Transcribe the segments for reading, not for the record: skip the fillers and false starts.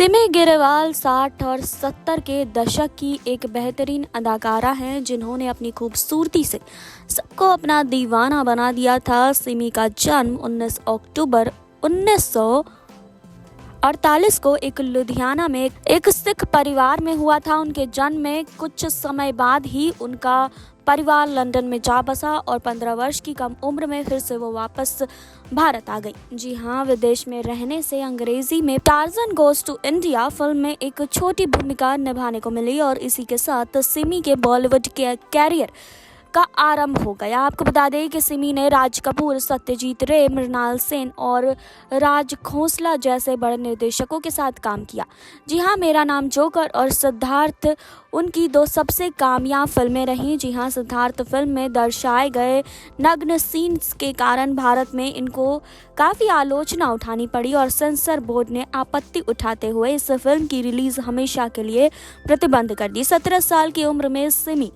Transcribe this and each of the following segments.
सिमी ग्रेवाल 60 और 70 के दशक की एक बेहतरीन अदाकारा हैं जिन्होंने अपनी खूबसूरती से सबको अपना दीवाना बना दिया था। सिमी का जन्म 19 अक्टूबर 1948 को एक लुधियाना में एक सिख परिवार में हुआ था। उनके जन्म में कुछ समय बाद ही उनका परिवार लंदन में जा बसा और 15 वर्ष की कम उम्र में फिर से वो वापस भारत आ गई। जी हाँ, विदेश में रहने से अंग्रेजी में Tarzan goes to India film में एक छोटी भूमिका निभाने को मिली और इसी के साथ सिमी के बॉलीवुड के कैरियर का आरंभ हो गया। आपको बता दें कि सिमी ने राज कपूर, सत्यजीत रे, मृणाल सेन और राज खोसला जैसे बड़े निर्देशकों के साथ काम किया। जी हाँ, मेरा नाम जोकर और सिद्धार्थ उनकी दो सबसे कामयाब फिल्में रहीं। जी हाँ, सिद्धार्थ फिल्म में दर्शाए गए नग्न सीन्स के कारण भारत में इनको काफ़ी आलोचना उठानी पड़ी और सेंसर बोर्ड ने आपत्ति उठाते हुए इस फिल्म की रिलीज हमेशा के लिए प्रतिबंध कर दी। 17 साल की उम्र में सिमी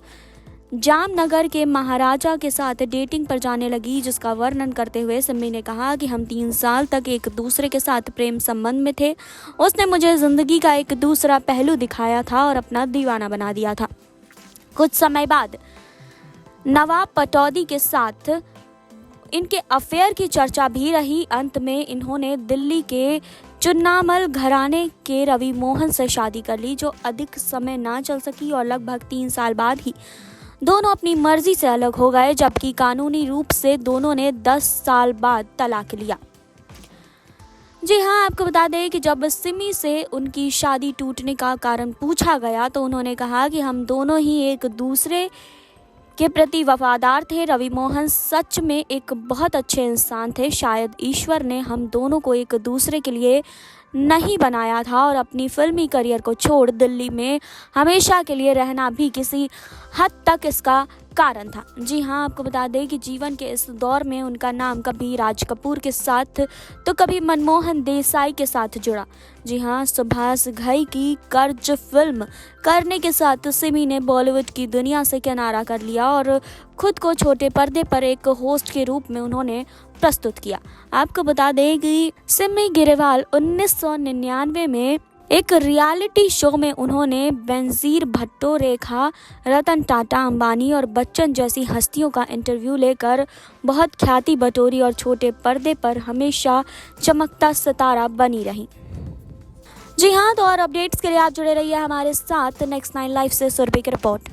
जामनगर के महाराजा के साथ डेटिंग पर जाने लगी, जिसका वर्णन करते हुए सिमी ने कहा कि हम 3 साल तक एक दूसरे के साथ प्रेम संबंध में थे। उसने मुझे जिंदगी का एक दूसरा पहलू दिखाया था और अपना दीवाना बना दिया था। कुछ समय बाद नवाब पटौदी के साथ इनके अफेयर की चर्चा भी रही। अंत में इन्होंने दिल्ली के चुन्नामल घराने के रवि मोहन से शादी कर ली, जो अधिक समय ना चल सकी और लगभग 3 साल बाद ही दोनों अपनी मर्जी से अलग हो गए, जबकि कानूनी रूप से दोनों ने 10 साल बाद तलाक लिया। जी हाँ, आपको बता दें कि जब सिमी से उनकी शादी टूटने का कारण पूछा गया तो उन्होंने कहा कि हम दोनों ही एक दूसरे के प्रति वफादार थे। रवि मोहन सच में एक बहुत अच्छे इंसान थे। शायद ईश्वर ने हम दोनों को एक दूसरे के लिए नहीं बनाया था और अपनी फिल्मी करियर को छोड़ दिल्ली में हमेशा के लिए रहना भी किसी हद तक इसका कारण था। जी हाँ, आपको बता दें कि जीवन के इस दौर में उनका नाम कभी राज कपूर के साथ तो कभी मनमोहन देसाई के साथ जुड़ा। जी हाँ, सुभाष घई की कर्ज फिल्म करने के साथ सिमी ने बॉलीवुड की दुनिया से किनारा कर लिया और खुद को छोटे पर्दे पर एक होस्ट के रूप में उन्होंने प्रस्तुत किया। आपको बता दें कि सिमी ग्रेवाल 1999 में एक रियलिटी शो में उन्होंने बेनजीर भुट्टो, रेखा, रतन टाटा, अंबानी और बच्चन जैसी हस्तियों का इंटरव्यू लेकर बहुत ख्याति बटोरी और छोटे पर्दे पर हमेशा चमकता सितारा बनी रही। जी हाँ, तो और अपडेट्स के लिए आप जुड़े रहिए हमारे साथ नेक्स्ट 9 लाइव से सुरभि की रिपोर्ट।